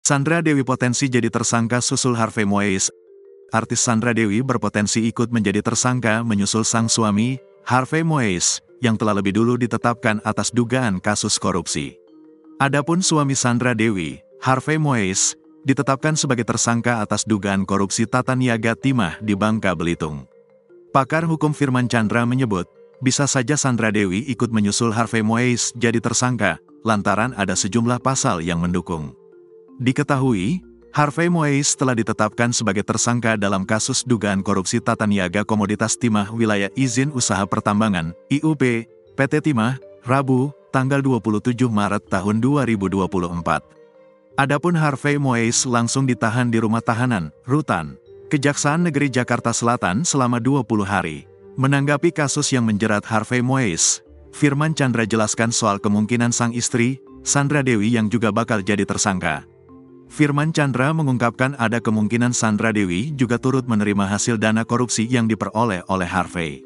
Sandra Dewi potensi jadi tersangka susul Harvey Moise. Artis Sandra Dewi berpotensi ikut menjadi tersangka menyusul sang suami, Harvey Moise, yang telah lebih dulu ditetapkan atas dugaan kasus korupsi. Adapun suami Sandra Dewi, Harvey Moise, ditetapkan sebagai tersangka atas dugaan korupsi tata niaga timah di Bangka Belitung. Pakar hukum Firman Chandra menyebut, bisa saja Sandra Dewi ikut menyusul Harvey Moise jadi tersangka, lantaran ada sejumlah pasal yang mendukung. Diketahui, Harvey Moise telah ditetapkan sebagai tersangka dalam kasus dugaan korupsi tata niaga komoditas timah wilayah izin usaha pertambangan, IUP, PT Timah, Rabu, tanggal 27 Maret tahun 2024. Adapun Harvey Moise langsung ditahan di rumah tahanan, Rutan, Kejaksaan Negeri Jakarta Selatan selama 20 hari. Menanggapi kasus yang menjerat Harvey Moise, Firman Chandra jelaskan soal kemungkinan sang istri, Sandra Dewi yang juga bakal jadi tersangka. Firman Chandra mengungkapkan ada kemungkinan Sandra Dewi juga turut menerima hasil dana korupsi yang diperoleh oleh Harvey.